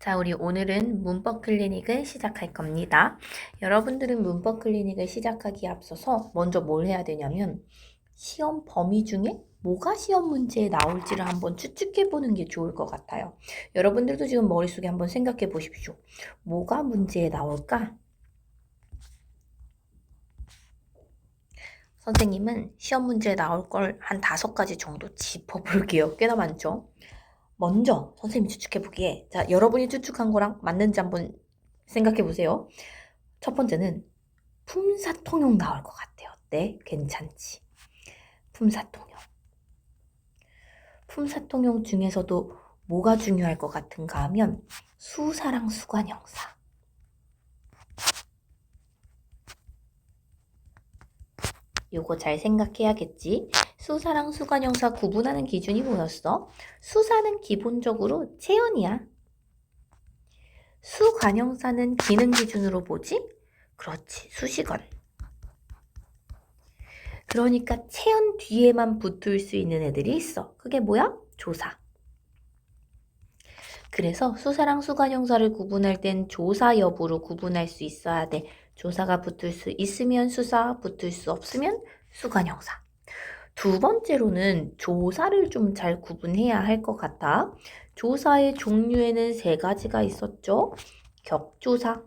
자, 우리 오늘은 문법 클리닉을 시작할 겁니다. 여러분들은 문법 클리닉을 시작하기에 앞서서 먼저 뭘 해야 되냐면 시험 범위 중에 뭐가 시험 문제에 나올지를 한번 추측해 보는 게 좋을 것 같아요. 여러분들도 지금 머릿속에 한번 생각해 보십시오. 뭐가 문제에 나올까? 선생님은 시험 문제에 나올 걸 한 5가지 정도 짚어볼게요. 꽤나 많죠? 먼저 선생님이 추측해보기에 자, 여러분이 추측한 거랑 맞는지 한번 생각해보세요. 첫 번째는 품사통용 나올 것 같아요. 어때? 괜찮지? 품사통용. 품사통용 중에서도 뭐가 중요할 것 같은가 하면 수사랑 수관형사. 요거 잘 생각해야겠지? 수사랑 수관형사 구분하는 기준이 뭐였어? 수사는 기본적으로 체연이야. 수관형사는 기능 기준으로 보지? 그렇지, 수식원. 그러니까 체연 뒤에만 붙을 수 있는 애들이 있어. 그게 뭐야? 조사. 그래서 수사랑 수관형사를 구분할 땐 조사 여부로 구분할 수 있어야 돼. 조사가 붙을 수 있으면 수사, 붙을 수 없으면 수관형사. 두 번째로는 조사를 좀 잘 구분해야 할 것 같아. 조사의 종류에는 3가지가 있었죠. 격조사,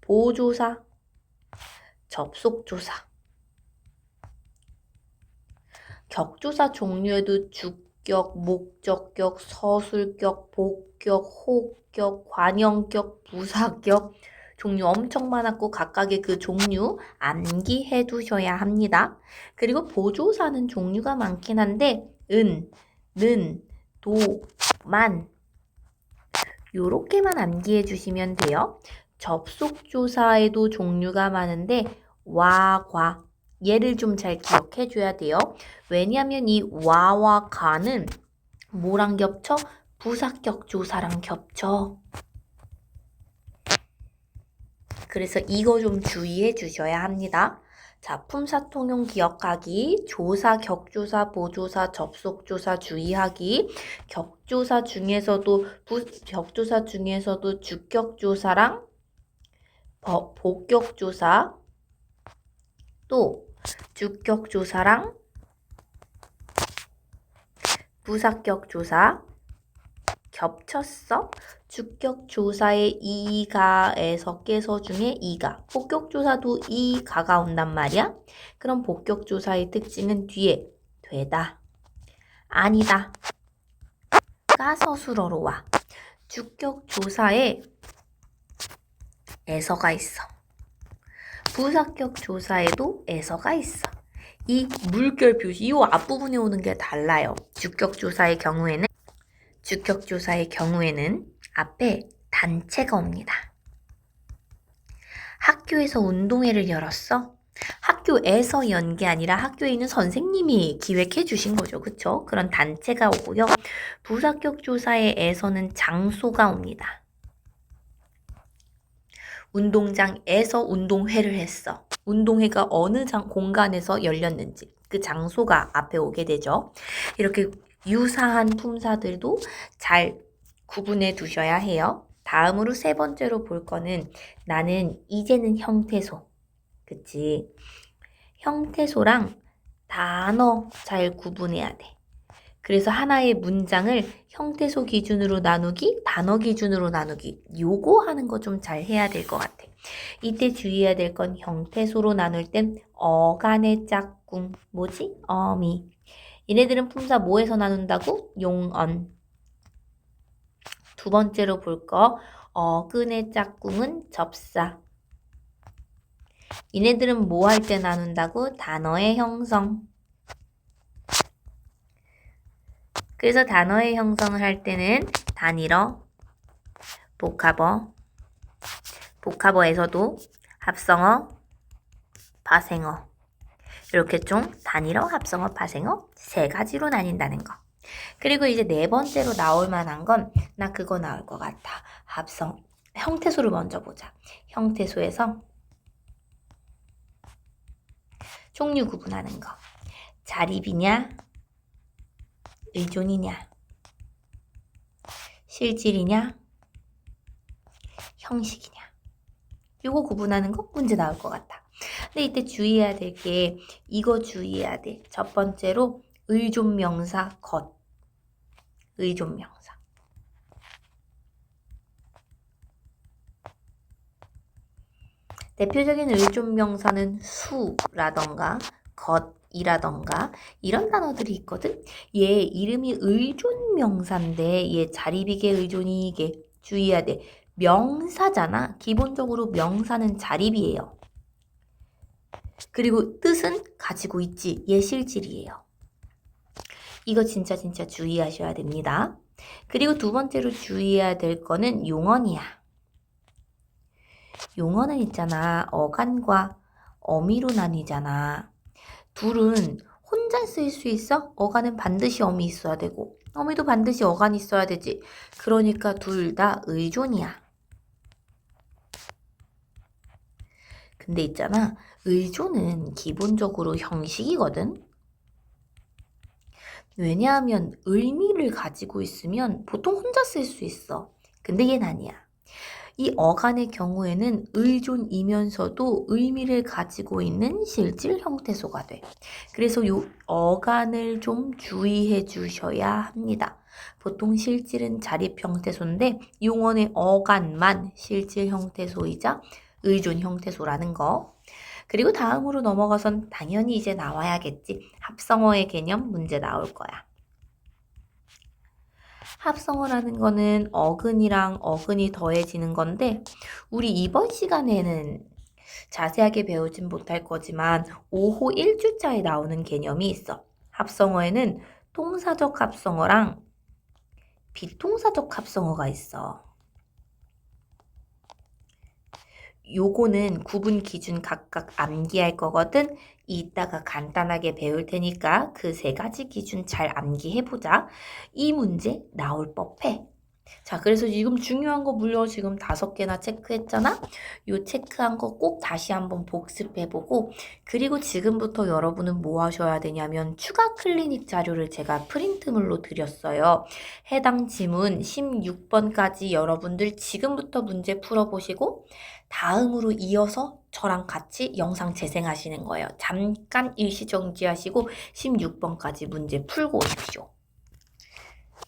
보조사, 접속조사. 격조사 종류에도 주격, 목적격, 서술격, 복격, 호격, 관형격, 부사격 종류 엄청 많았고 각각의 그 종류 암기해 두셔야 합니다. 그리고 보조사는 종류가 많긴 한데 은, 는, 도, 만 요렇게만 암기해 주시면 돼요. 접속조사에도 종류가 많은데 와, 과 얘를 좀 잘 기억해 줘야 돼요. 왜냐하면 이 와와 가는 뭐랑 겹쳐? 부사격 조사랑 겹쳐. 그래서 이거 좀 주의해 주셔야 합니다. 자, 품사통용 기억하기, 조사, 격조사, 보조사, 접속조사 주의하기, 격조사 중에서도 주격조사랑 복격조사, 또 주격조사랑 부사격조사 겹쳤어? 주격조사의 이가에서 깨서 중에 이가 복격조사도 이가가 온단 말이야. 그럼 복격조사의 특징은 뒤에 되다, 아니다, 가서술어로 와. 주격조사에 에서가 있어. 부사격조사에도 에서가 있어. 이 물결 표시, 이 앞부분에 오는 게 달라요. 주격조사의 경우에는 앞에 단체가 옵니다. 학교에서 운동회를 열었어? 학교에서 연 게 아니라 학교에 있는 선생님이 기획해 주신 거죠. 그쵸? 그런 단체가 오고요. 부사격조사의 에서는 장소가 옵니다. 운동장에서 운동회를 했어. 운동회가 어느 공간에서 열렸는지 그 장소가 앞에 오게 되죠. 이렇게 유사한 품사들도 잘 구분해 두셔야 해요. 다음으로 3번째로 볼 거는 나는 이제는 형태소. 그치? 형태소랑 단어 잘 구분해야 돼. 그래서 하나의 문장을 형태소 기준으로 나누기, 단어 기준으로 나누기 요거 하는 거 좀 잘 해야 될 것 같아. 이때 주의해야 될 건 형태소로 나눌 땐 어간의 짝꿍, 뭐지? 어미. 얘네들은 품사 뭐에서 나눈다고? 용언. 두 번째로 볼 거 어근의 짝꿍은 접사. 얘네들은 뭐 할 때 나눈다고? 단어의 형성. 그래서 단어의 형성을 할 때는 단일어, 복합어에서도 합성어, 파생어 이렇게 좀 단일어, 합성어, 파생어 3가지로 나뉜다는 거. 그리고 이제 4번째로 나올 만한 건 나 그거 나올 것 같아. 형태소를 먼저 보자. 형태소에서 종류 구분하는 거. 자립이냐, 의존이냐, 실질이냐, 형식이냐. 요거 구분하는 거 문제 나올 것 같아. 근데 이때 주의해야 될 게 이거 주의해야 돼. 첫 번째로 의존명사 것. 의존명사. 대표적인 의존명사는 수라던가 것이라던가 이런 단어들이 있거든. 얘 이름이 의존명사인데 얘 자리비계 의존이 이게 주의해야 돼. 명사잖아. 기본적으로 명사는 자리비예요. 그리고 뜻은 가지고 있지. 얘 실질이에요. 이거 진짜 주의하셔야 됩니다. 그리고 두 번째로 주의해야 될 거는 용언이야. 용언은 있잖아. 어간과 어미로 나뉘잖아. 둘은 혼자 쓸 수 있어? 어간은 반드시 어미 있어야 되고 어미도 반드시 어간이 있어야 되지. 그러니까 둘 다 의존이야. 근데 있잖아. 의존은 기본적으로 형식이거든. 왜냐하면 의미를 가지고 있으면 보통 혼자 쓸 수 있어. 근데 얘는 아니야. 이 어간의 경우에는 의존이면서도 의미를 가지고 있는 실질 형태소가 돼. 그래서 요 어간을 좀 주의해 주셔야 합니다. 보통 실질은 자립 형태소인데 용언의 어간만 실질 형태소이자 의존 형태소라는 거. 그리고 다음으로 넘어가선 당연히 이제 나와야겠지. 합성어의 개념 문제 나올 거야. 합성어라는 거는 어근이랑 어근이 더해지는 건데 우리 이번 시간에는 자세하게 배우진 못할 거지만 5호 1주자에 나오는 개념이 있어. 합성어에는 통사적 합성어랑 비통사적 합성어가 있어. 요거는 구분 기준 각각 암기할 거거든. 이따가 간단하게 배울 테니까 그 세 가지 기준 잘 암기해보자. 이 문제 나올 법해. 자, 그래서 지금 중요한 거 물론 지금 5개나 체크했잖아? 요 체크한 거 꼭 다시 한번 복습해보고 그리고 지금부터 여러분은 뭐 하셔야 되냐면 추가 클리닉 자료를 제가 프린트물로 드렸어요. 해당 지문 16번까지 여러분들 지금부터 문제 풀어보시고 다음으로 이어서 저랑 같이 영상 재생하시는 거예요. 잠깐 일시정지하시고 16번까지 문제 풀고 오십시오.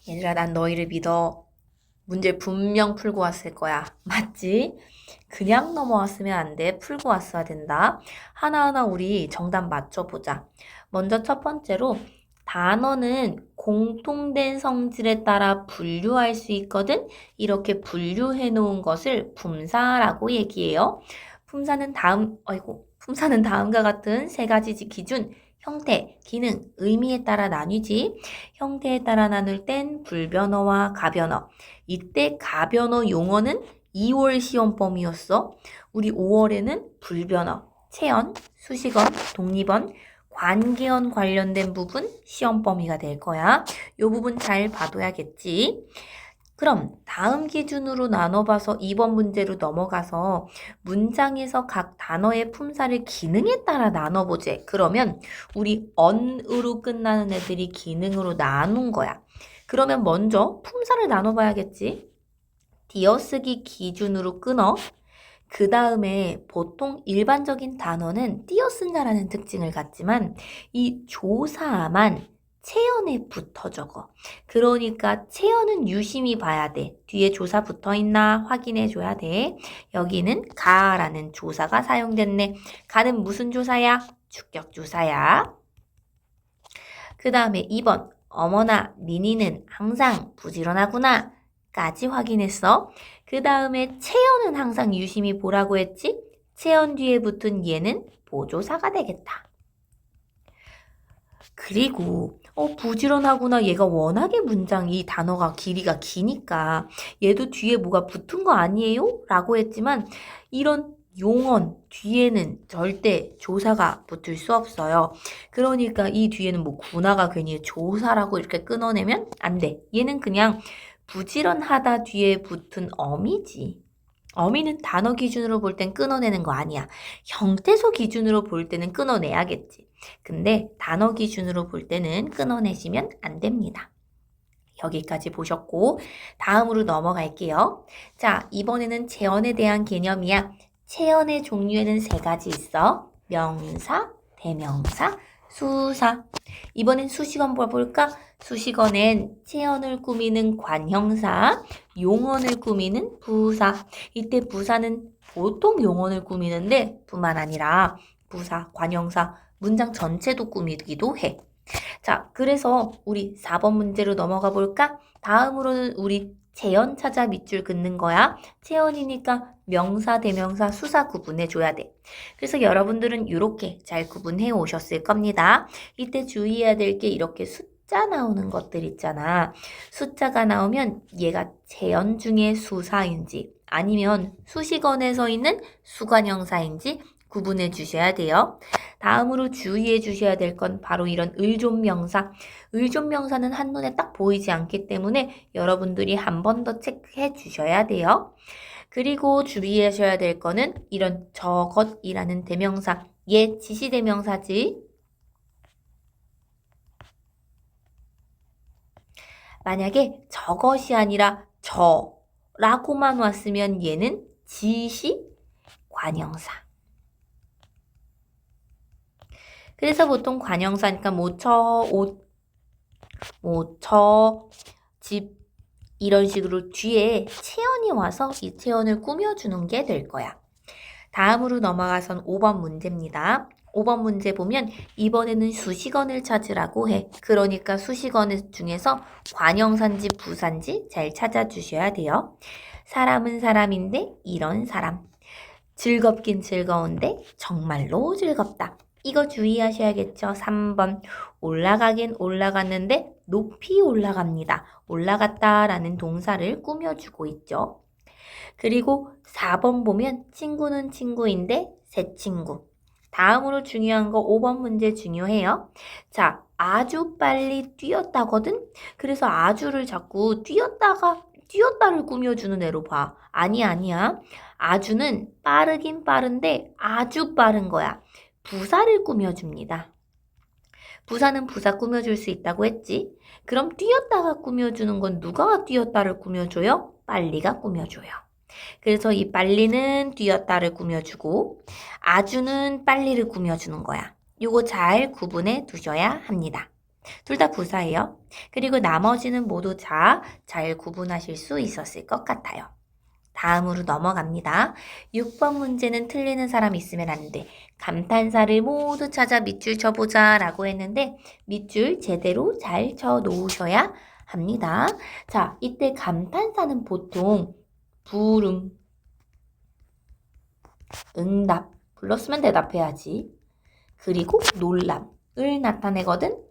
얘들아, 난 너희를 믿어. 문제 분명 풀고 왔을 거야. 맞지? 그냥 넘어왔으면 안 돼. 풀고 왔어야 된다. 하나하나 우리 정답 맞춰보자. 먼저 첫 번째로 단어는 공통된 성질에 따라 분류할 수 있거든. 이렇게 분류해 놓은 것을 품사라고 얘기해요. 품사는 다음과 같은 세 가지 기준, 형태, 기능, 의미에 따라 나뉘지. 형태에 따라 나눌 땐 불변어와 가변어. 이때 가변어 용어는 2월 시험 범위였어. 우리 5월에는 불변어, 체언, 수식언, 독립언, 관계언 관련된 부분 시험 범위가 될 거야. 요 부분 잘 봐둬야겠지. 그럼 다음 기준으로 나눠봐서 2번 문제로 넘어가서 문장에서 각 단어의 품사를 기능에 따라 나눠보재. 그러면 우리 언으로 끝나는 애들이 기능으로 나눈 거야. 그러면 먼저 품사를 나눠봐야겠지. 띄어쓰기 기준으로 끊어. 그 다음에 보통 일반적인 단어는 띄어쓴다라는 특징을 갖지만 이 조사만 체언에 붙어 적어. 그러니까 체언은 유심히 봐야 돼. 뒤에 조사 붙어 있나 확인해 줘야 돼. 여기는 가라는 조사가 사용됐네. 가는 무슨 조사야? 주격 조사야. 그 다음에 2번. 어머나, 니니는 항상 부지런하구나. 까지 확인했어. 그 다음에 체언은 항상 유심히 보라고 했지? 체언 뒤에 붙은 얘는 보조사가 되겠다. 그리고 부지런하구나. 얘가 워낙에 이 단어가 길이가 기니까 얘도 뒤에 뭐가 붙은 거 아니에요? 라고 했지만 이런 용언 뒤에는 절대 조사가 붙을 수 없어요. 그러니까 이 뒤에는 뭐 구나가 괜히 조사라고 이렇게 끊어내면 안 돼. 얘는 그냥 부지런하다 뒤에 붙은 어미지. 어미는 단어 기준으로 볼 땐 끊어내는 거 아니야. 형태소 기준으로 볼 때는 끊어내야겠지. 근데 단어 기준으로 볼 때는 끊어내시면 안 됩니다. 여기까지 보셨고 다음으로 넘어갈게요. 자, 이번에는 체언에 대한 개념이야. 체언의 종류에는 세 가지 있어. 명사, 대명사, 수사. 이번엔 수식어 볼까? 수식어는 체언을 꾸미는 관형사, 용언을 꾸미는 부사. 이때 부사는 보통 용언을 꾸미는데 뿐만 아니라 부사, 관형사, 문장 전체도 꾸미기도 해. 자, 그래서 우리 4번 문제로 넘어가 볼까? 다음으로는 우리 체언 찾아 밑줄 긋는 거야. 체언이니까 명사, 대명사, 수사 구분해 줘야 돼. 그래서 여러분들은 이렇게 잘 구분해 오셨을 겁니다. 이때 주의해야 될 게 이렇게 숫자 나오는 것들 있잖아. 숫자가 나오면 얘가 체언 중에 수사인지 아니면 수식어에서 있는 수관형사인지 구분해 주셔야 돼요. 다음으로 주의해 주셔야 될 건 바로 이런 의존명사. 의존명사는 한눈에 딱 보이지 않기 때문에 여러분들이 한 번 더 체크해 주셔야 돼요. 그리고 주의하셔야 될 거는 이런 저것이라는 대명사. 얘 지시대명사지. 만약에 저것이 아니라 저라고만 왔으면 얘는 지시 관형사. 그래서 보통 관형사니까 집 이런 식으로 뒤에 체언이 와서 이 체언을 꾸며주는 게 될 거야. 다음으로 넘어가선 5번 문제입니다. 5번 문제 보면 이번에는 수식어를 찾으라고 해. 그러니까 수식어 중에서 관형사인지 부사인지 잘 찾아주셔야 돼요. 사람은 사람인데 이런 사람. 즐겁긴 즐거운데 정말로 즐겁다. 이거 주의하셔야겠죠. 3번 올라가긴 올라갔는데 높이 올라갑니다. 올라갔다라는 동사를 꾸며주고 있죠. 그리고 4번 보면 친구는 친구인데 새 친구. 다음으로 중요한 거 5번 문제 중요해요. 자, 아주 빨리 뛰었다거든? 그래서 아주를 자꾸 뛰었다를 꾸며주는 애로 봐. 아니야. 아주는 빠르긴 빠른데 아주 빠른 거야. 부사를 꾸며줍니다. 부사는 부사 꾸며줄 수 있다고 했지. 그럼 뛰었다가 꾸며주는 건 누가 뛰었다를 꾸며줘요? 빨리가 꾸며줘요. 그래서 이 빨리는 뛰었다를 꾸며주고 아주는 빨리를 꾸며주는 거야. 요거 잘 구분해 두셔야 합니다. 둘 다 부사예요. 그리고 나머지는 모두 잘 구분하실 수 있었을 것 같아요. 다음으로 넘어갑니다. 6번 문제는 틀리는 사람 있으면 안 돼. 감탄사를 모두 찾아 밑줄 쳐보자 라고 했는데 밑줄 제대로 잘 쳐 놓으셔야 합니다. 자, 이때 감탄사는 보통 부름, 응답, 불렀으면 대답해야지. 그리고 놀람을 나타내거든.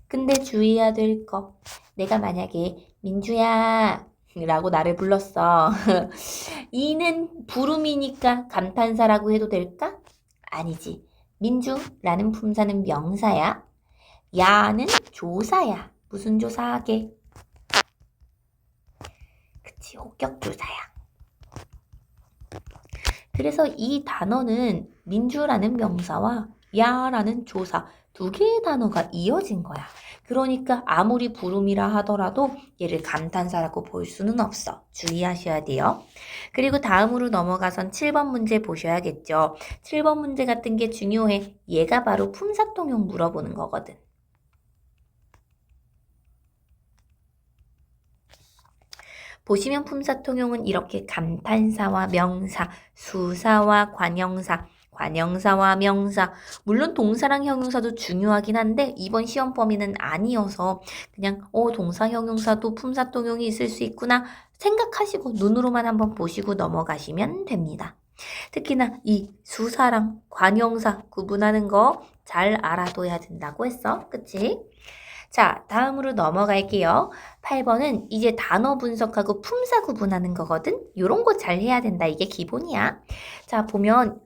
근데 주의해야 될 거. 내가 만약에 민주야 라고 나를 불렀어. 이는 부름이니까 감탄사라고 해도 될까? 아니지. 민주라는 품사는 명사야. 야는 조사야. 무슨 조사하게? 그치, 호격조사야. 그래서 이 단어는 민주라는 명사와 야라는 조사 두 개의 단어가 이어진 거야. 그러니까 아무리 부름이라 하더라도 얘를 감탄사라고 볼 수는 없어. 주의하셔야 돼요. 그리고 다음으로 넘어가선 7번 문제 보셔야겠죠. 7번 문제 같은 게 중요해. 얘가 바로 품사통용 물어보는 거거든. 보시면 품사통용은 이렇게 감탄사와 명사, 수사와 관형사, 관형사와 명사, 물론 동사랑 형용사도 중요하긴 한데 이번 시험 범위는 아니어서 그냥 동사 형용사도 품사통용이 있을 수 있구나 생각하시고 눈으로만 한번 보시고 넘어가시면 됩니다. 특히나 이 수사랑 관형사 구분하는 거 잘 알아둬야 된다고 했어. 그치? 자, 다음으로 넘어갈게요. 8번은 이제 단어 분석하고 품사 구분하는 거거든? 요런 거 잘 해야 된다. 이게 기본이야. 자, 보면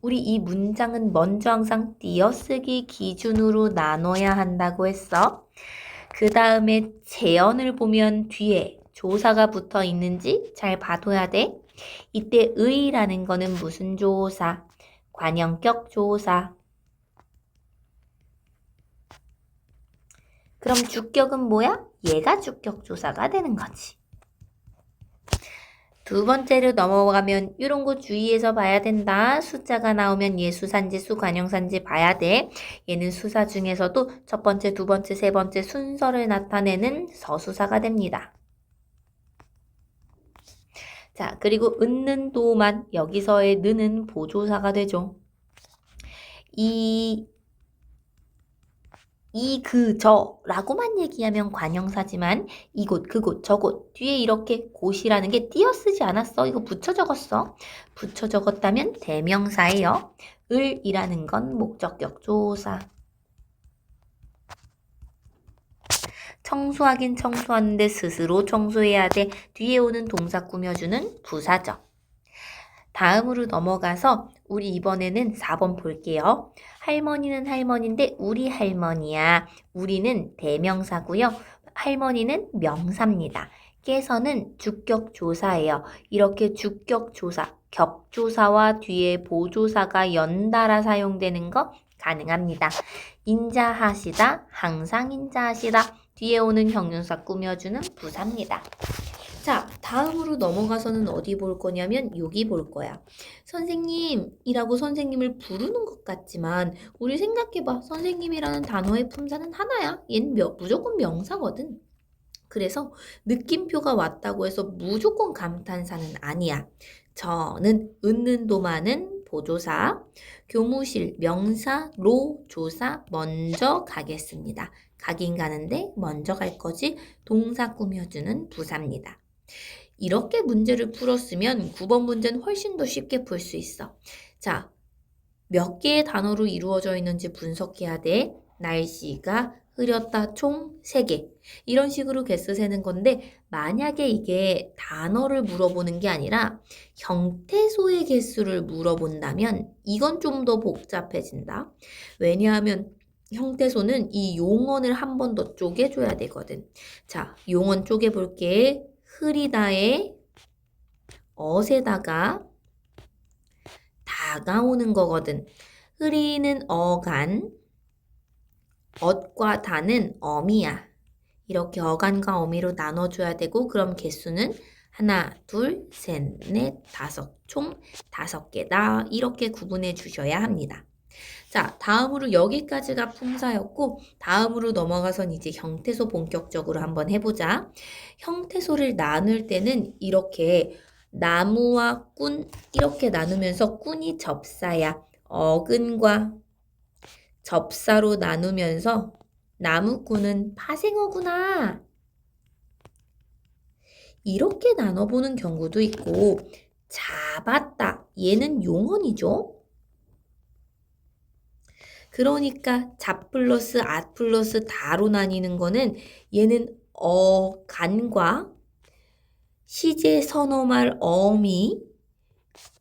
우리 이 문장은 먼저 항상 띄어쓰기 기준으로 나눠야 한다고 했어. 그 다음에 재언을 보면 뒤에 조사가 붙어 있는지 잘 봐둬야 돼. 이때 의라는 거는 무슨 조사? 관형격 조사. 그럼 주격은 뭐야? 얘가 주격 조사가 되는 거지. 두 번째로 넘어가면 이런 거 주의해서 봐야 된다. 숫자가 나오면 얘 수사인지 수관형사인지 봐야 돼. 얘는 수사 중에서도 첫 번째, 두 번째, 세 번째 순서를 나타내는 서수사가 됩니다. 자, 그리고 은는 도만 여기서의 는은 보조사가 되죠. 그, 저라고만 얘기하면 관형사지만 이곳, 그곳, 저곳 뒤에 이렇게 곳이라는 게 띄어쓰지 않았어. 이거 붙여 적었어. 붙여 적었다면 대명사예요. 을이라는 건 목적격 조사. 청소하긴 청소하는데 스스로 청소해야 돼. 뒤에 오는 동사 꾸며주는 부사죠. 다음으로 넘어가서 우리 이번에는 4번 볼게요. 할머니는 할머니인데 우리 할머니야. 우리는 대명사고요. 할머니는 명사입니다. 깨서는 주격조사예요. 이렇게 주격조사, 격조사와 뒤에 보조사가 연달아 사용되는 거 가능합니다. 인자하시다, 항상 인자하시다. 뒤에 오는 형용사 꾸며주는 부사입니다. 자, 다음으로 넘어가서는 어디 볼 거냐면 여기 볼 거야. 선생님이라고 선생님을 부르는 것 같지만 우리 생각해봐. 선생님이라는 단어의 품사는 하나야. 얘는 무조건 명사거든. 그래서 느낌표가 왔다고 해서 무조건 감탄사는 아니야. 저는 은는 도마는 보조사, 교무실 명사로 조사 먼저 가겠습니다. 가긴 가는데 먼저 갈 거지 동사 꾸며주는 부사입니다. 이렇게 문제를 풀었으면 9번 문제는 훨씬 더 쉽게 풀 수 있어. 자, 몇 개의 단어로 이루어져 있는지 분석해야 돼. 날씨가 흐렸다 총 3개. 이런 식으로 개수 세는 건데 만약에 이게 단어를 물어보는 게 아니라 형태소의 개수를 물어본다면 이건 좀 더 복잡해진다. 왜냐하면 형태소는 이 용언을 한 번 더 쪼개줘야 되거든. 자, 용언 쪼개볼게. 흐리다에 어세다가 다가오는 거거든. 흐리는 어간, 엇과 다는 어미야. 이렇게 어간과 어미로 나눠줘야 되고 그럼 개수는 하나, 둘, 셋, 넷, 다섯, 총 5개다. 이렇게 구분해 주셔야 합니다. 자, 다음으로 여기까지가 품사였고 다음으로 넘어가선 이제 형태소 본격적으로 한번 해보자. 형태소를 나눌 때는 이렇게 나무와 꾼 이렇게 나누면서 꾼이 접사야. 어근과 접사로 나누면서 나무꾼은 파생어구나. 이렇게 나눠보는 경우도 있고 잡았다. 얘는 용언이죠. 그러니까 잡 플러스 앗 플러스 다로 나뉘는 거는 얘는 어간과 시제 선어말 어미,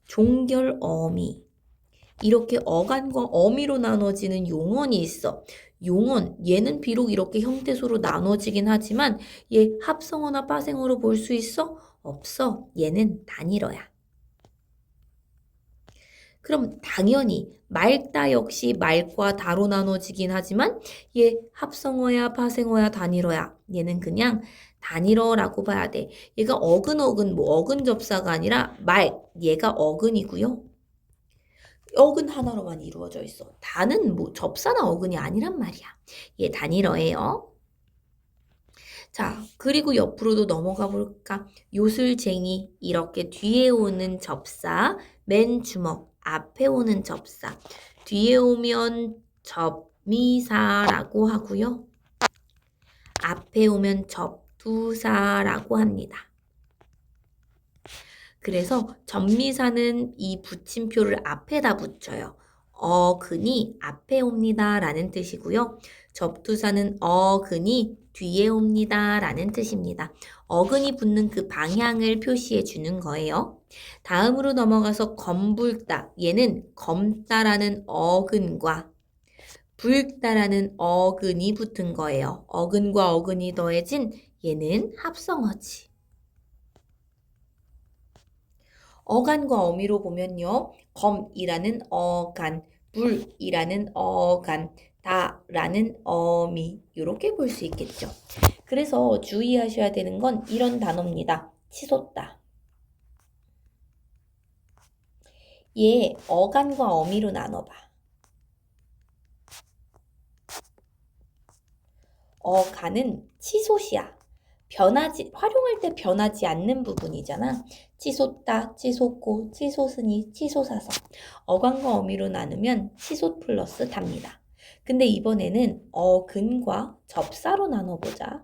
종결 어미 이렇게 어간과 어미로 나눠지는 용언이 있어. 용언, 얘는 비록 이렇게 형태소로 나눠지긴 하지만 얘 합성어나 파생어로 볼 수 있어? 없어. 얘는 단일어야. 그럼 당연히 맑다 역시 맑과 다로 나눠지긴 하지만 얘 합성어야 파생어야 단일어야. 얘는 그냥 단일어라고 봐야 돼. 얘가 어근 뭐 어근 접사가 아니라 얘가 어근이고요. 어근 하나로만 이루어져 있어. 다는 뭐 접사나 어근이 아니란 말이야. 얘 단일어예요. 자, 그리고 옆으로도 넘어가 볼까? 요술쟁이 이렇게 뒤에 오는 접사, 맨 주먹 앞에 오는 접사, 뒤에 오면 접미사라고 하고요. 앞에 오면 접두사라고 합니다. 그래서 접미사는 이 붙임표를 앞에다 붙여요. 어근이 앞에 옵니다 라는 뜻이고요. 접두사는 어근이 뒤에 옵니다 라는 뜻입니다. 어근이 붙는 그 방향을 표시해 주는 거예요. 다음으로 넘어가서 검붉다. 얘는 검다라는 어근과 붉다라는 어근이 붙은 거예요. 어근과 어근이 더해진 얘는 합성어지. 어간과 어미로 보면요. 검이라는 어간, 불이라는 어간, 다라는 어미 이렇게 볼 수 있겠죠. 그래서 주의하셔야 되는 건 이런 단어입니다. 치솟다. 얘 어간과 어미로 나눠봐. 어간은 치솟이야. 활용할 때 변하지 않는 부분이잖아. 치솟다, 치솟고, 치솟으니, 치솟아서. 어간과 어미로 나누면 치솟 플러스 답니다. 근데 이번에는 어근과 접사로 나눠보자.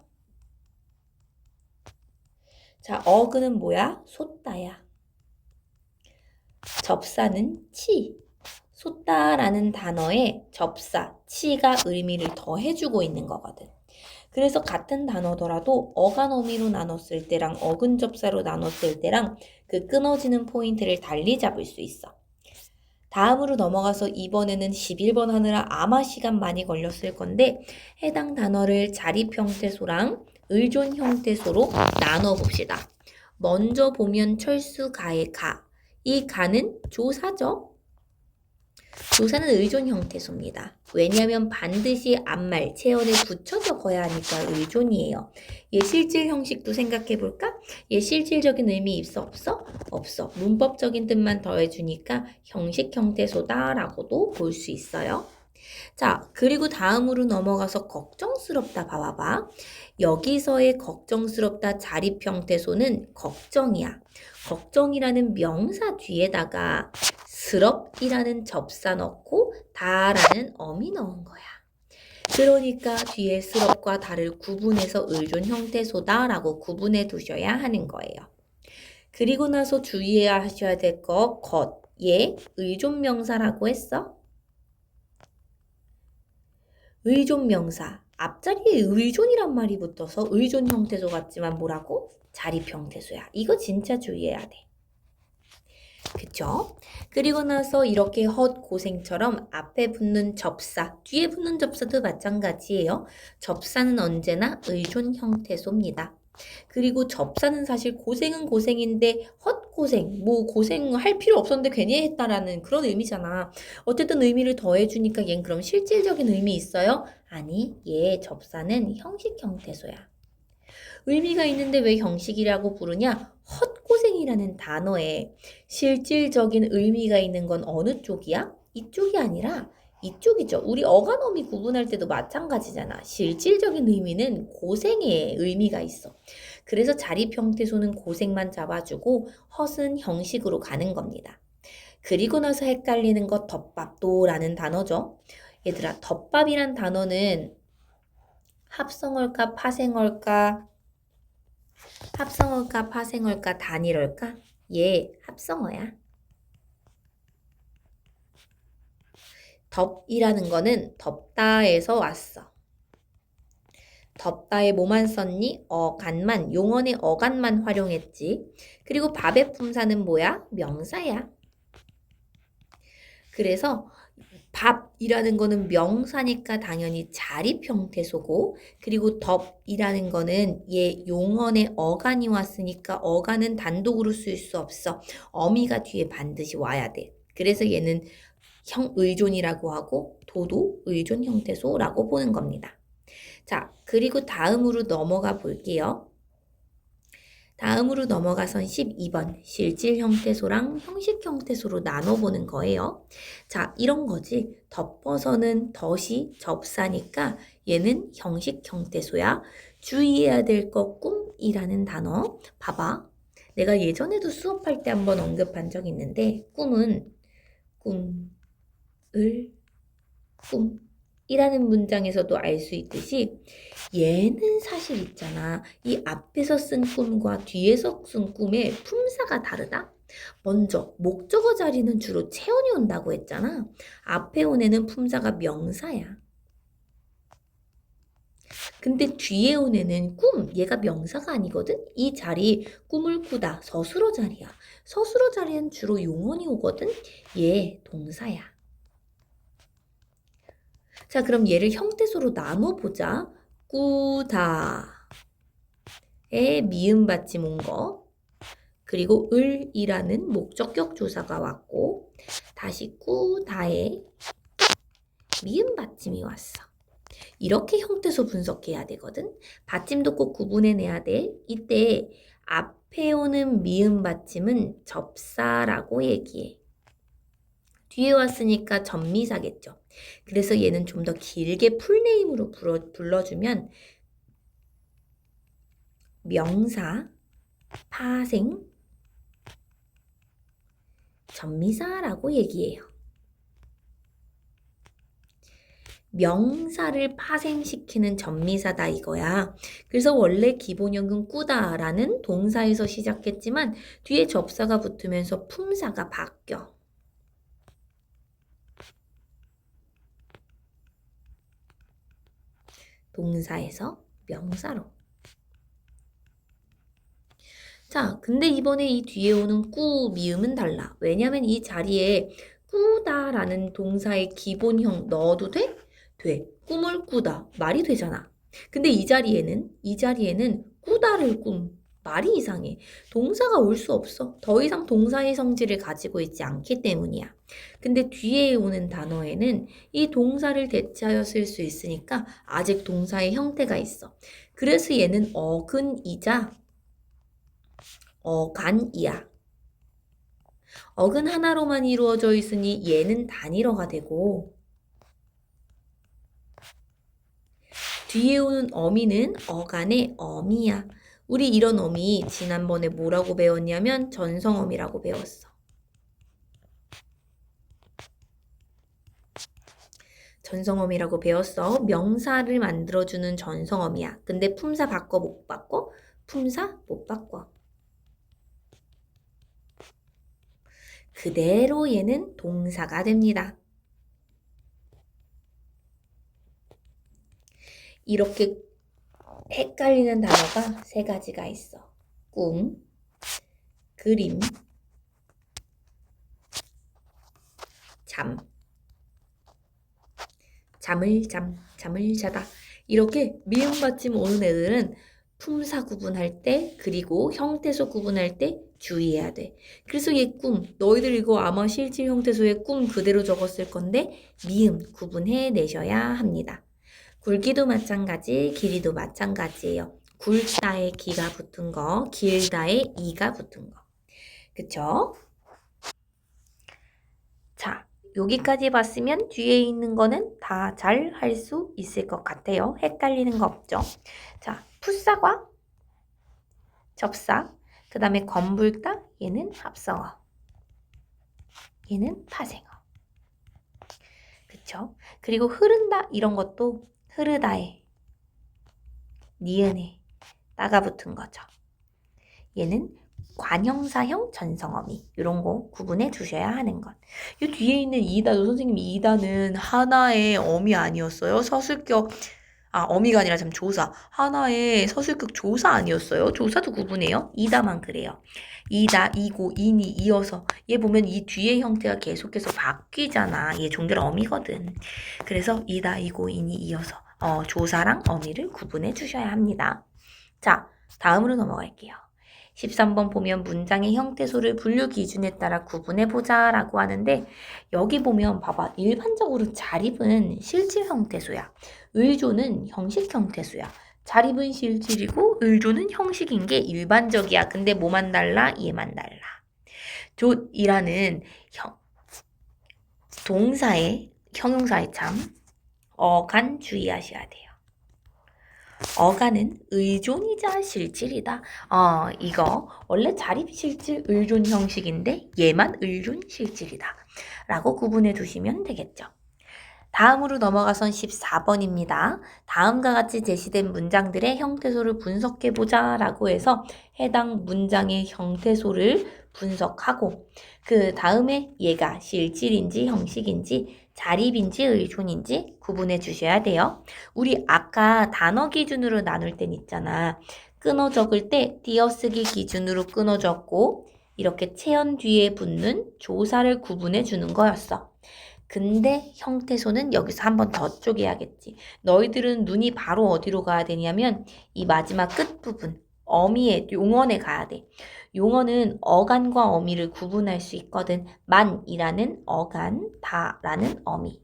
자, 어근은 뭐야? 솟다야. 접사는 치. 솟다라는 단어에 접사, 치가 의미를 더해주고 있는 거거든. 그래서 같은 단어더라도 어간 어미로 나눴을 때랑 어근 접사로 나눴을 때랑 그 끊어지는 포인트를 달리 잡을 수 있어. 다음으로 넘어가서 이번에는 11번 하느라 아마 시간 많이 걸렸을 건데 해당 단어를 자립 형태소랑 의존 형태소로 나눠봅시다. 먼저 보면 철수가의 가. 이 가는 조사죠. 조사는 의존 형태소입니다. 왜냐하면 반드시 앞말, 체언에 붙여 적어야 하니까 의존이에요. 얘 실질 형식도 생각해 볼까? 얘 실질적인 의미 있어? 없어? 없어. 문법적인 뜻만 더해주니까 형식 형태소다라고도 볼 수 있어요. 자, 그리고 다음으로 넘어가서 걱정스럽다 봐봐봐. 여기서의 걱정스럽다 자립 형태소는 걱정이야. 걱정이라는 명사 뒤에다가 스럽이라는 접사 넣고 다라는 어미 넣은 거야. 그러니까 뒤에 스럽과 다를 구분해서 의존 형태소다라고 구분해 두셔야 하는 거예요. 그리고 나서 주의해야 하셔야 될 거 것, 얘 의존 명사라고 했어. 의존 명사 앞자리에 의존이란 말이 붙어서 의존 형태소 같지만 뭐라고? 자립 형태소야. 이거 진짜 주의해야 돼. 그쵸? 그리고 나서 이렇게 헛고생처럼 앞에 붙는 접사, 뒤에 붙는 접사도 마찬가지예요. 접사는 언제나 의존 형태소입니다. 그리고 접사는 사실 고생은 고생인데 헛고생, 뭐 고생할 필요 없었는데 괜히 했다라는 그런 의미잖아. 어쨌든 의미를 더해주니까 얜 그럼 실질적인 의미 있어요? 아니, 얘 접사는 형식 형태소야. 의미가 있는데 왜 형식이라고 부르냐? 헛고생이라는 단어에 실질적인 의미가 있는 건 어느 쪽이야? 이쪽이 아니라 이쪽이죠. 우리 어간어미 구분할 때도 마찬가지잖아. 실질적인 의미는 고생의 의미가 있어. 그래서 자립 형태소는 고생만 잡아주고 헛은 형식으로 가는 겁니다. 그리고 나서 헷갈리는 거 덮밥도라는 단어죠. 얘들아, 덮밥이란 단어는 합성어일까 파생어일까? 합성어일까 파생어일까 단일어일까? 얘 합성어야. 덮이라는 거는 덮다에서 왔어. 덮다에 뭐만 썼니? 어간만, 용언의 어간만 활용했지. 그리고 밥의 품사는 뭐야? 명사야. 그래서 밥이라는 거는 명사니까 당연히 자립 형태소고, 그리고 덮이라는 거는 얘 용언의 어간이 왔으니까 어간은 단독으로 쓸 수 없어. 어미가 뒤에 반드시 와야 돼. 그래서 얘는 의존이라고 하고 도도 의존 형태소라고 보는 겁니다. 자, 그리고 다음으로 넘어가 볼게요. 다음으로 넘어가선 12번 실질 형태소랑 형식 형태소로 나눠보는 거예요. 자, 이런 거지. 덮어서는 덫이 접사니까 얘는 형식 형태소야. 주의해야 될 거 꿈이라는 단어. 봐봐. 내가 예전에도 수업할 때 한번 언급한 적 있는데 꿈은 꿈이라는 문장에서도 알 수 있듯이 얘는 사실 있잖아. 이 앞에서 쓴 꿈과 뒤에서 쓴 꿈의 품사가 다르다? 먼저 목적어 자리는 주로 체온이 온다고 했잖아. 앞에 온 애는 품사가 명사야. 근데 뒤에 온 애는 얘가 명사가 아니거든? 이 자리 꿈을 꾸다 서술어 자리야. 서술어 자리는 주로 용언이 오거든? 얘 동사야. 자, 그럼 얘를 형태소로 나눠보자. 꾸다에 미음 받침 온 거, 그리고 을이라는 목적격 조사가 왔고, 다시 꾸다에 미음 받침이 왔어. 이렇게 형태소 분석해야 되거든. 받침도 꼭 구분해내야 돼. 이때 앞에 오는 미음 받침은 접사라고 얘기해. 뒤에 왔으니까 전미사겠죠. 그래서 얘는 좀 더 길게 풀네임으로 불러주면 명사, 파생, 전미사라고 얘기해요. 명사를 파생시키는 전미사다 이거야. 그래서 원래 기본형은 꾸다라는 동사에서 시작했지만 뒤에 접사가 붙으면서 품사가 바뀌어. 동사에서 명사로. 자, 근데 이번에 이 뒤에 오는 꾸 미음은 달라. 왜냐면 이 자리에 꾸다라는 동사의 기본형 넣어도 돼? 돼. 꿈을 꾸다. 말이 되잖아. 근데 이 자리에는 꾸다를 말이 이상해. 동사가 올 수 없어. 더 이상 동사의 성질을 가지고 있지 않기 때문이야. 근데 뒤에 오는 단어에는 이 동사를 대체하여 쓸 수 있으니까 아직 동사의 형태가 있어. 그래서 얘는 어근이자 어간이야. 어근 하나로만 이루어져 있으니 얘는 단일어가 되고 뒤에 오는 어미는 어간의 어미야. 우리 이런 어미 지난번에 뭐라고 배웠냐면 전성어미라고 배웠어. 전성어미라고 배웠어. 명사를 만들어주는 전성어미야. 근데 품사 바꿔 못 바꿔? 품사 못 바꿔. 그대로 얘는 동사가 됩니다. 이렇게 헷갈리는 단어가 세 가지가 있어. 꿈, 그림, 잠. 잠을 자다. 이렇게 미음 받침 오는 애들은 품사 구분할 때 그리고 형태소 구분할 때 주의해야 돼. 그래서 얘 꿈, 너희들 이거 아마 실질 형태소의 꿈 그대로 적었을 건데 미음 구분해 내셔야 합니다. 굵기도 마찬가지, 길이도 마찬가지예요. 굵다에 기가 붙은 거, 길다에 이가 붙은 거. 그쵸? 자, 여기까지 봤으면 뒤에 있는 거는 다 잘 할 수 있을 것 같아요. 헷갈리는 거 없죠? 자, 풋사과, 접사, 그 다음에 검불다, 얘는 합성어, 얘는 파생어. 그쵸? 그리고 흐른다, 이런 것도 흐르다에, 니은에, 따가 붙은 거죠. 얘는 관형사형 전성어미 이런 거 구분해 주셔야 하는 것. 이 뒤에 있는 이다도 선생님 이다는 하나의 어미 아니었어요? 서술격 어미가 아니라 참 조사. 하나의 서술격 조사 아니었어요? 조사도 구분해요? 이다만 그래요. 이다, 이고, 인이 이어서 얘 보면 이 뒤의 형태가 계속해서 바뀌잖아. 얘 종결 어미거든. 그래서 이다, 이고, 인이 이어서 조사랑 어미를 구분해 주셔야 합니다. 자, 다음으로 넘어갈게요. 13번 보면 문장의 형태소를 분류 기준에 따라 구분해보자 라고 하는데 여기 보면 봐봐. 일반적으로 자립은 실질 형태소야. 의조는 형식 형태소야. 자립은 실질이고 의조는 형식인 게 일반적이야. 근데 뭐만 달라? 얘만 달라. 조이라는 동사의 형용사의 참 어간 주의하셔야 돼요. 어간은 의존이자 실질이다. 이거 원래 자립 실질 의존 형식인데 얘만 의존 실질이다. 라고 구분해 두시면 되겠죠. 다음으로 넘어가선 14번입니다. 다음과 같이 제시된 문장들의 형태소를 분석해보자 라고 해서 해당 문장의 형태소를 분석하고 그 다음에 얘가 실질인지 형식인지 자립인지 의존인지 구분해 주셔야 돼요. 우리 아까 단어 기준으로 나눌 땐 있잖아. 끊어 적을 때 띄어쓰기 기준으로 끊어 적고 이렇게 체언 뒤에 붙는 조사를 구분해 주는 거였어. 근데 형태소는 여기서 한 번 더 쪼개야겠지. 너희들은 눈이 바로 어디로 가야 되냐면 이 마지막 끝부분 어미의 용언에 가야 돼. 용언은 어간과 어미를 구분할 수 있거든. 만이라는 어간, 다라는 어미.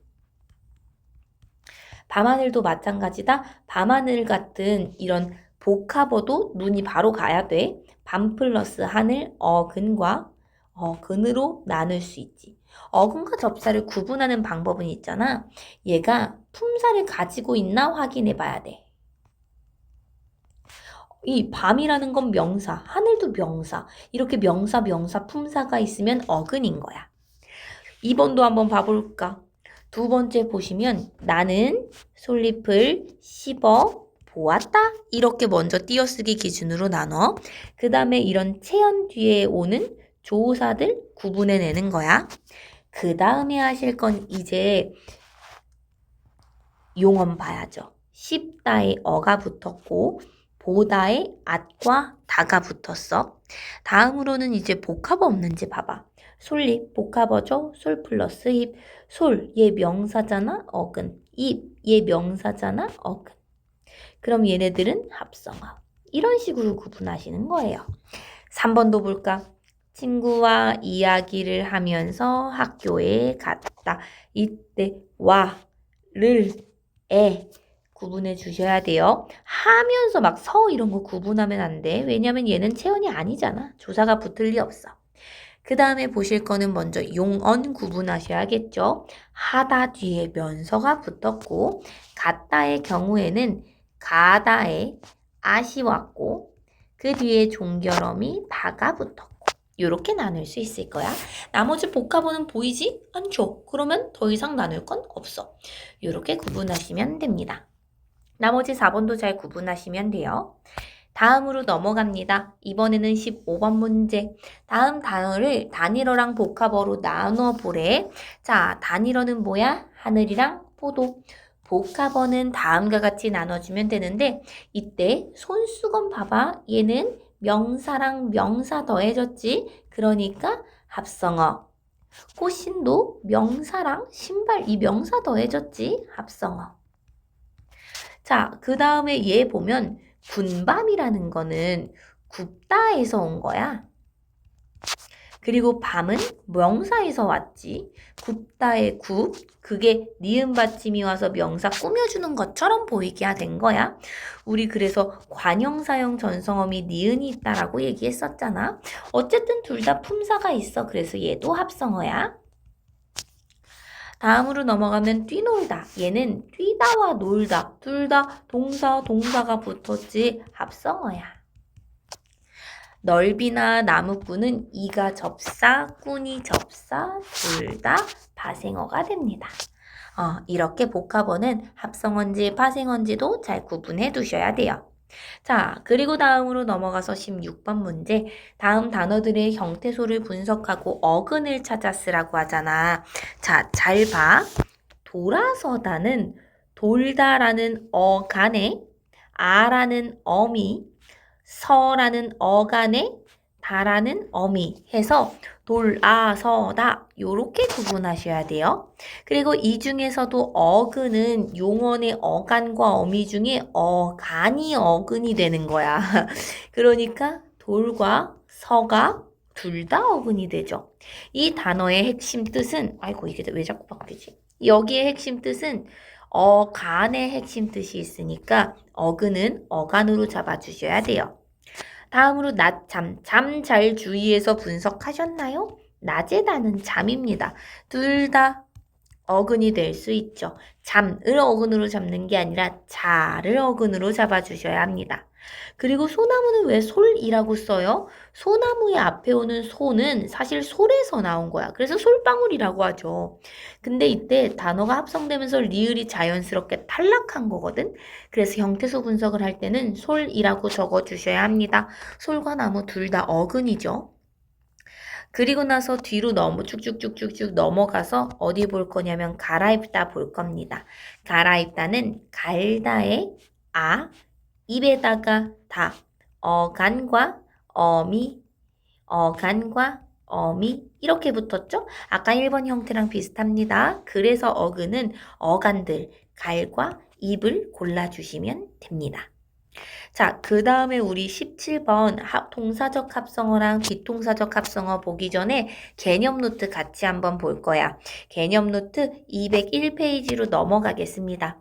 밤하늘도 마찬가지다. 밤하늘 같은 이런 복합어도 눈이 바로 가야 돼. 밤 플러스 하늘, 어근과 어근으로 나눌 수 있지. 어근과 접사를 구분하는 방법은 있잖아. 얘가 품사를 가지고 있나 확인해 봐야 돼. 이 밤이라는 건 명사, 하늘도 명사. 이렇게 명사, 품사가 있으면 어근인 거야. 2번도 한번 봐볼까? 두 번째 보시면 나는 솔잎을 씹어 보았다. 이렇게 먼저 띄어쓰기 기준으로 나눠. 그 다음에 이런 체연 뒤에 오는 조사들 구분해내는 거야. 그 다음에 하실 건 이제 용언 봐야죠. 씹다에 어가 붙었고 보다에 at과 다가 붙었어. 다음으로는 이제 복합어 없는지 봐봐. 솔잎 복합어죠. 솔 플러스 잎. 솔 얘 명사잖아. 어근. 잎 얘 명사잖아. 어근. 그럼 얘네들은 합성어. 이런 식으로 구분하시는 거예요. 3번도 볼까? 친구와 이야기를 하면서 학교에 갔다. 이때 와, 를, 에 구분해 주셔야 돼요. 하면서 막 서 이런 거 구분하면 안 돼. 왜냐면 얘는 체언이 아니잖아. 조사가 붙을 리 없어. 그 다음에 보실 거는 먼저 용언 구분하셔야겠죠. 하다 뒤에 면서가 붙었고 갔다의 경우에는 가다에 at이 왔고 그 뒤에 종결어미 다가 붙었고 이렇게 나눌 수 있을 거야. 나머지 복합어는 보이지 않죠? 그러면 더 이상 나눌 건 없어. 이렇게 구분하시면 됩니다. 나머지 4번도 잘 구분하시면 돼요. 다음으로 넘어갑니다. 이번에는 15번 문제. 다음 단어를 단일어랑 복합어로 나눠 보래. 자, 단일어는 뭐야? 하늘이랑 포도. 복합어는 다음과 같이 나눠주면 되는데 이때 손수건 봐봐. 얘는 명사랑 명사 더해졌지? 그러니까 합성어. 꽃신도 명사랑 신발 이 명사 더해졌지? 합성어. 자, 그 다음에 얘 보면 군밤이라는 거는 굽다에서 온 거야. 그리고 밤은 명사에서 왔지. 굽다의 굽, 그게 니은 받침이 와서 명사 꾸며주는 것처럼 보이게 된 거야. 우리 그래서 관형사형 전성어미 니은이 있다라고 얘기했었잖아. 어쨌든 둘 다 품사가 있어. 그래서 얘도 합성어야. 다음으로 넘어가면 뛰놀다. 얘는 뛰다와 놀다. 둘 다 동사가 붙었지 합성어야. 넓이나 나무꾼은 이가 접사, 꾼이 접사, 둘 다 파생어가 됩니다. 이렇게 복합어는 합성어인지 파생어인지도 잘 구분해 두셔야 돼요. 자, 그리고 다음으로 넘어가서 16번 문제. 다음 단어들의 형태소를 분석하고 어근을 찾아 쓰라고 하잖아. 자, 잘 봐. 돌아서다는 돌다라는 어간에 아라는 어미, 서라는 어간에 다라는 어미 해서 돌아서다 요렇게 구분하셔야 돼요. 그리고 이 중에서도 어근은 용언의 어간과 어미 중에 어간이 어근이 되는 거야. 그러니까 돌과 서가 둘 다 어근이 되죠. 이 단어의 핵심 뜻은 아이고 이게 왜 자꾸 바뀌지? 여기의 핵심 뜻은 어간의 핵심 뜻이 있으니까 어근은 어간으로 잡아주셔야 돼요. 다음으로 낮잠, 잠 잘 주의해서 분석하셨나요? 낮에다는 잠입니다. 둘 다 어근이 될 수 있죠. 잠을 어근으로 잡는 게 아니라 자를 어근으로 잡아주셔야 합니다. 그리고 소나무는 왜 솔이라고 써요? 소나무의 앞에 오는 소는 사실 솔에서 나온 거야. 그래서 솔방울이라고 하죠. 근데 이때 단어가 합성되면서 리을이 자연스럽게 탈락한 거거든. 그래서 형태소 분석을 할 때는 솔이라고 적어주셔야 합니다. 솔과 나무 둘 다 어근이죠. 그리고 나서 뒤로 쭉쭉쭉쭉쭉 넘어가서 어디 볼 거냐면 갈아입다 볼 겁니다. 갈아입다는 갈다의 입에다가 다, 어간과 어미, 어간과 어미 이렇게 붙었죠? 아까 1번 형태랑 비슷합니다. 그래서 어근은 어간들, 갈과 입을 골라주시면 됩니다. 자, 그 다음에 우리 17번 동사적 합성어랑 비동사적 합성어 보기 전에 개념 노트 같이 한번 볼 거야. 개념 노트 201페이지로 넘어가겠습니다.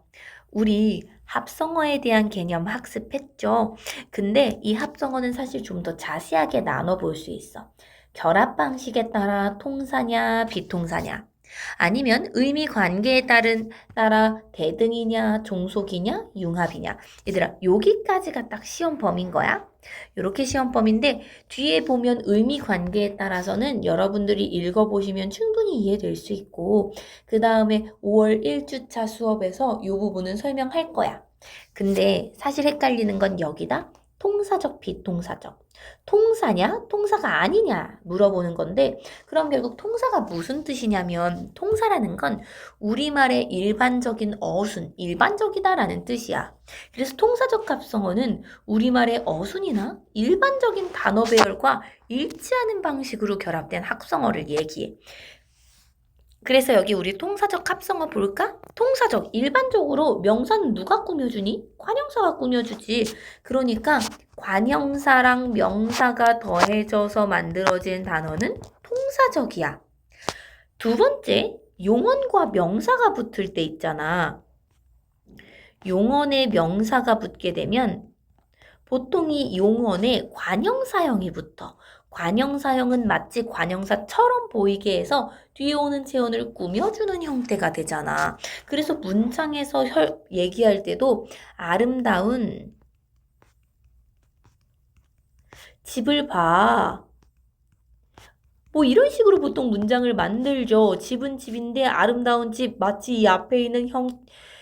우리 합성어에 대한 개념 학습했죠? 근데 이 합성어는 사실 좀 더 자세하게 나눠볼 수 있어. 결합 방식에 따라 통사냐, 비통사냐. 아니면 의미 관계에 따라 대등이냐, 종속이냐, 융합이냐. 얘들아, 여기까지가 딱 시험 범위인 거야. 이렇게 시험 범위인데 뒤에 보면 의미 관계에 따라서는 여러분들이 읽어보시면 충분히 이해될 수 있고 그 다음에 5월 1주차 수업에서 이 부분은 설명할 거야. 근데 사실 헷갈리는 건 여기다. 통사적, 비통사적. 통사냐? 통사가 아니냐? 물어보는 건데 그럼 결국 통사가 무슨 뜻이냐면 통사라는 건 우리말의 일반적인 어순, 일반적이다라는 뜻이야. 그래서 통사적 합성어는 우리말의 어순이나 일반적인 단어 배열과 일치하는 방식으로 결합된 합성어를 얘기해. 그래서 여기 우리 통사적 합성어 볼까? 통사적, 일반적으로 명사는 누가 꾸며주니? 관형사가 꾸며주지. 그러니까 관형사랑 명사가 더해져서 만들어진 단어는 통사적이야. 두 번째, 용언과 명사가 붙을 때 있잖아. 용언에 명사가 붙게 되면 보통 이 용언에 관형사형이 붙어. 관형사형은 마치 관형사처럼 보이게 해서 뒤에 오는 체온을 꾸며주는 형태가 되잖아. 그래서 문장에서 얘기할 때도 아름다운 집을 봐. 뭐 이런 식으로 보통 문장을 만들죠. 집은 집인데 아름다운 집, 마치 이 앞에 있는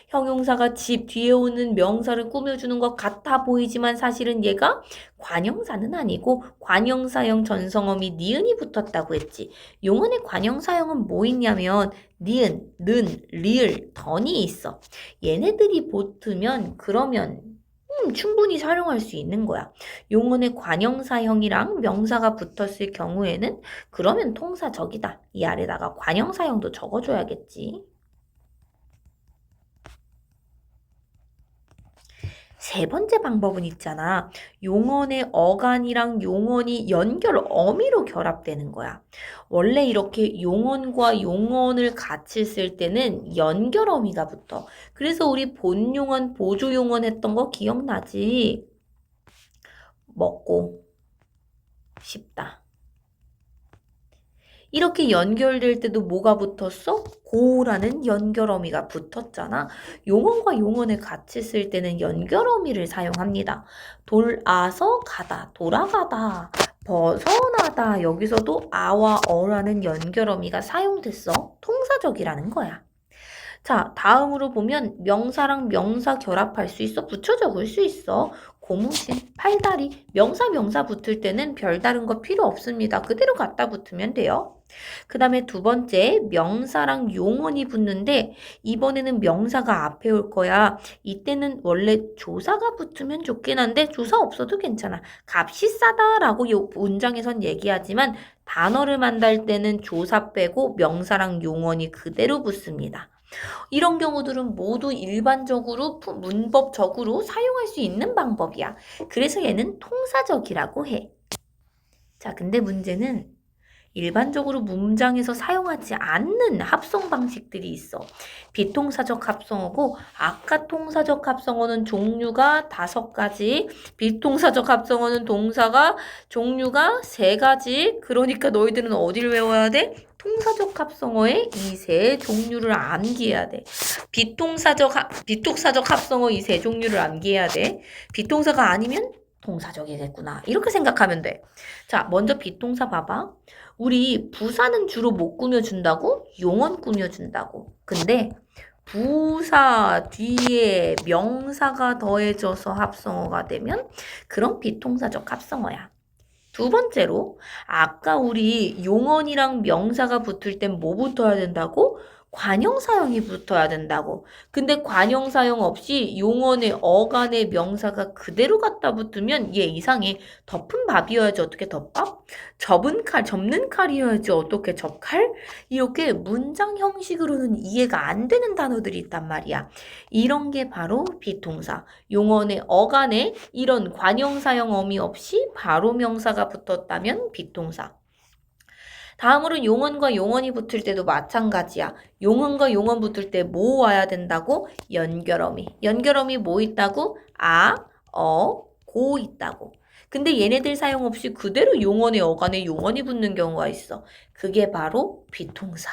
형용사가 집 뒤에 오는 명사를 꾸며주는 것 같아 보이지만 사실은 얘가 관형사는 아니고 관형사형 전성어미 니은이 붙었다고 했지. 용언의 관형사형은 뭐 있냐면 니은, 는, 리을, 던이 있어. 얘네들이 붙으면 그러면 충분히 사용할 수 있는 거야. 용언의 관형사형이랑 명사가 붙었을 경우에는 그러면 통사적이다. 이 아래다가 관형사형도 적어줘야겠지. 세 번째 방법은 있잖아. 용언의 어간이랑 용언이 연결 어미로 결합되는 거야. 원래 이렇게 용언과 용언을 같이 쓸 때는 연결 어미가 붙어. 그래서 우리 본용언, 보조용언 했던 거 기억나지? 먹고 싶다. 이렇게 연결될 때도 뭐가 붙었어? 고라는 연결어미가 붙었잖아. 용언과 용언을 같이 쓸 때는 연결어미를 사용합니다. 돌아서 가다, 돌아가다, 벗어나다. 여기서도 아와 어라는 연결어미가 사용됐어. 통사적이라는 거야. 자, 다음으로 보면 명사랑 명사 결합할 수 있어. 붙여 적을 수 있어. 고무신, 팔다리, 명사 붙을 때는 별다른 거 필요 없습니다. 그대로 갖다 붙으면 돼요. 그 다음에 두 번째, 명사랑 용언이 붙는데 이번에는 명사가 앞에 올 거야. 이때는 원래 조사가 붙으면 좋긴 한데 조사 없어도 괜찮아. 값이 싸다라고 이 문장에선 얘기하지만 단어를 만들 때는 조사 빼고 명사랑 용언이 그대로 붙습니다. 이런 경우들은 모두 일반적으로 문법적으로 사용할 수 있는 방법이야. 그래서 얘는 통사적이라고 해. 자, 근데 문제는 일반적으로 문장에서 사용하지 않는 합성 방식들이 있어. 비통사적 합성어고 아까 통사적 합성어는 종류가 5가지, 비통사적 합성어는 동사가 종류가 3가지. 그러니까 너희들은 어디를 외워야 돼? 통사적 합성어의 이 세 종류를 암기해야 돼. 비통사적 합성어 이 세 종류를 암기해야 돼. 비통사가 아니면 통사적이겠구나. 이렇게 생각하면 돼. 자, 먼저 비통사 봐봐. 우리 부사는 주로 못 꾸며준다고? 용언 꾸며준다고. 근데 부사 뒤에 명사가 더해져서 합성어가 되면 그런 비통사적 합성어야. 두 번째로 아까 우리 용언이랑 명사가 붙을 땐 뭐 붙어야 된다고? 관형사형이 붙어야 된다고. 근데 관형사형 없이 용언의 어간의 명사가 그대로 갖다 붙으면 얘 이상해. 덮은 밥이어야지 어떻게 덮밥? 접는 칼이어야지 어떻게 접칼? 이렇게 문장 형식으로는 이해가 안 되는 단어들이 있단 말이야. 이런 게 바로 비통사. 용언의 어간에 이런 관형사형 어미 없이 바로 명사가 붙었다면 비통사. 다음으로 용언과 용언이 붙을 때도 마찬가지야. 용언과 용언 붙을 때 뭐 와야 된다고? 연결어미. 연결어미 뭐 있다고? 아, 고 있다고. 근데 얘네들 사용 없이 그대로 용언에 어간에 용언이 붙는 경우가 있어. 그게 바로 비동사.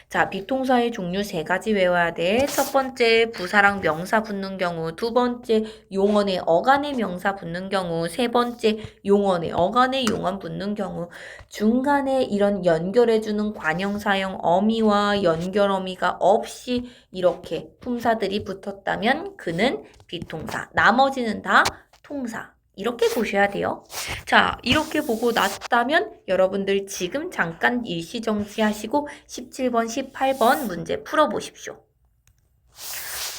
자, 비동사의 종류 세 가지 외워야 돼. 첫 번째, 부사랑 명사 붙는 경우. 두 번째, 용언에 어간에 명사 붙는 경우. 세 번째, 용언에 어간에 용언 붙는 경우. 중간에 이런 연결해주는 관형사형 어미와 연결어미가 없이 이렇게 품사들이 붙었다면 그는 비동사. 나머지는 다 통사. 이렇게 보셔야 돼요. 자, 이렇게 보고 났다면 여러분들 지금 잠깐 일시정지하시고 17번, 18번 문제 풀어보십시오.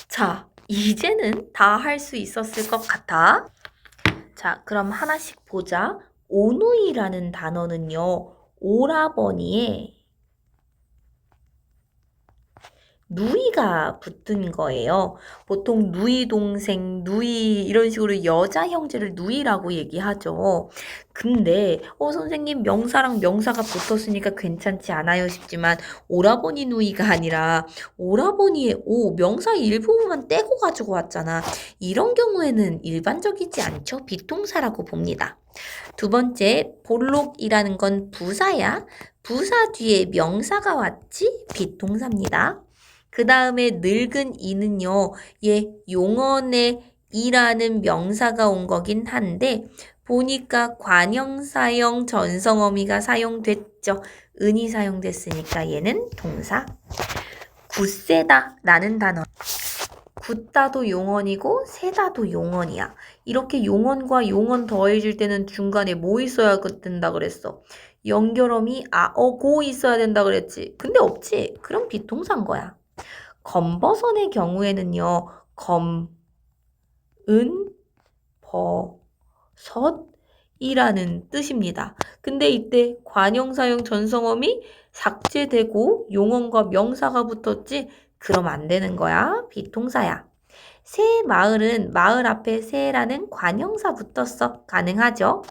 자, 이제는 다 할 수 있었을 것 같아. 자, 그럼 하나씩 보자. 오누이라는 단어는요, 오라버니에 누이가 붙은 거예요. 보통 누이 동생, 누이 이런 식으로 여자 형제를 누이라고 얘기하죠. 근데 선생님 명사랑 명사가 붙었으니까 괜찮지 않아요 싶지만 오라버니 누이가 아니라 오라버니의 오 명사 일부분만 떼고 가지고 왔잖아. 이런 경우에는 일반적이지 않죠. 비동사라고 봅니다. 두 번째, 볼록이라는 건 부사야. 부사 뒤에 명사가 왔지? 비동사입니다. 그 다음에 늙은 이는요, 용언에 이라는 명사가 온 거긴 한데, 보니까 관형사형 전성어미가 사용됐죠. 은이 사용됐으니까 얘는 동사. 굳세다 라는 단어. 굳다도 용언이고 세다도 용언이야. 이렇게 용언과 용언 더해질 때는 중간에 뭐 있어야 된다 그랬어? 연결어미 고 있어야 된다 그랬지. 근데 없지. 그럼 비동사인 거야. 검버섯의 경우에는요, 버섯이라는 뜻입니다. 근데 이때 관형사형 전성어미 삭제되고 용언과 명사가 붙었지? 그럼 안 되는 거야. 비동사야. 새 마을은 마을 앞에 새라는 관형사 붙었어. 가능하죠?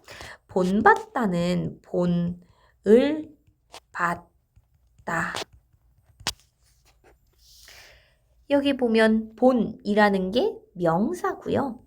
본받다는 본을 받다. 여기 보면 본이라는 게 명사고요.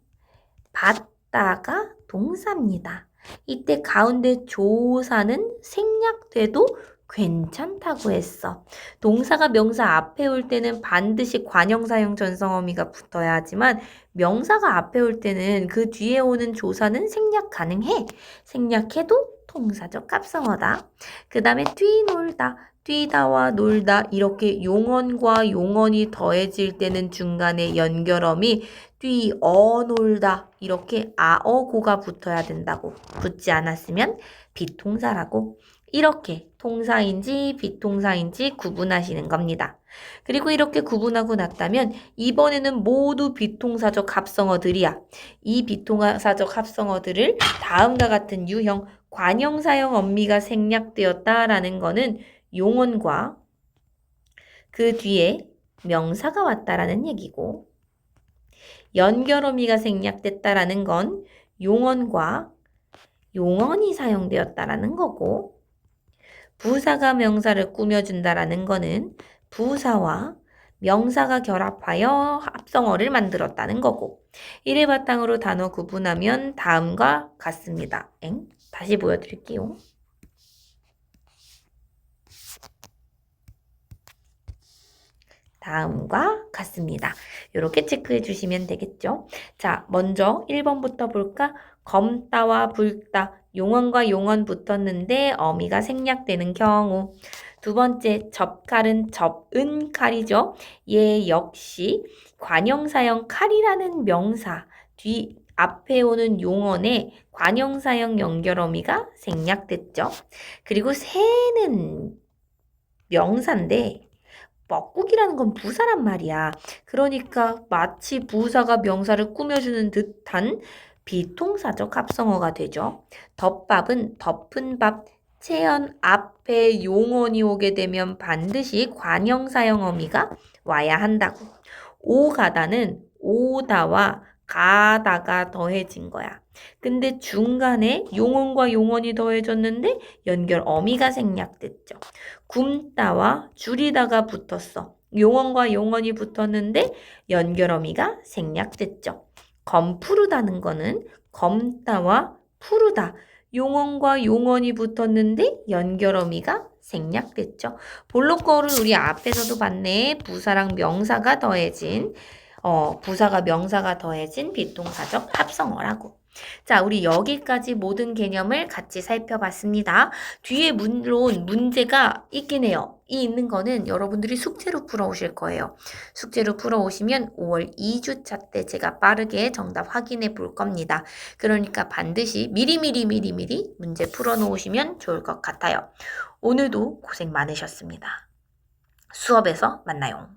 받다가 동사입니다. 이때 가운데 조사는 생략돼도 괜찮다고 했어. 동사가 명사 앞에 올 때는 반드시 관형사형 전성어미가 붙어야 하지만 명사가 앞에 올 때는 그 뒤에 오는 조사는 생략 가능해. 생략해도 동사적 합성어다. 그 다음에 뛰놀다. 뛰다와 놀다 이렇게 용언과 용언이 더해질 때는 중간에 연결어미 뛰어놀다 이렇게 아어고가 붙어야 된다고. 붙지 않았으면 비동사라고. 이렇게 통사인지 비동사인지 구분하시는 겁니다. 그리고 이렇게 구분하고 났다면 이번에는 모두 비동사적 합성어들이야. 이 비동사적 합성어들을 다음과 같은 유형 관형사형 엄미가 생략되었다라는 거는 용언과 그 뒤에 명사가 왔다라는 얘기고 연결어미가 생략됐다라는 건 용언과 용언이 사용되었다라는 거고 부사가 명사를 꾸며준다라는 거는 부사와 명사가 결합하여 합성어를 만들었다는 거고 이를 바탕으로 단어 구분하면 다음과 같습니다. 다시 보여드릴게요. 다음과 같습니다. 이렇게 체크해 주시면 되겠죠. 자, 먼저 1번부터 볼까? 검다와 붉다. 용언과 용언 붙었는데 어미가 생략되는 경우. 두 번째, 접칼은 접은 칼이죠. 얘 역시 관형사형 칼이라는 명사 뒤 앞에 오는 용언에 관형사형 연결어미가 생략됐죠. 그리고 새는 명사인데 뻐꾹이라는 건 부사란 말이야. 그러니까 마치 부사가 명사를 꾸며주는 듯한 비동사적 합성어가 되죠. 덮밥은 덮은 밥, 체연 앞에 용언이 오게 되면 반드시 관형사형 어미가 와야 한다고. 오가다는 오다와 가다가 더해진 거야. 근데 중간에 용언과 용언이 더해졌는데 연결 어미가 생략됐죠. 굼다와 줄이다가 붙었어. 용언과 용언이 붙었는데 연결 어미가 생략됐죠. 검푸르다는 거는 검다와 푸르다. 용언과 용언이 붙었는데 연결 어미가 생략됐죠. 볼록거를 우리 앞에서도 봤네. 부사랑 명사가 더해진 부사가 명사가 더해진 비동사적 합성어라고. 자, 우리 여기까지 모든 개념을 같이 살펴봤습니다. 뒤에 물론 문제가 있긴 해요. 이 있는 거는 여러분들이 숙제로 풀어오실 거예요. 숙제로 풀어오시면 5월 2주차 때 제가 빠르게 정답 확인해 볼 겁니다. 그러니까 반드시 미리 문제 풀어놓으시면 좋을 것 같아요. 오늘도 고생 많으셨습니다. 수업에서 만나요.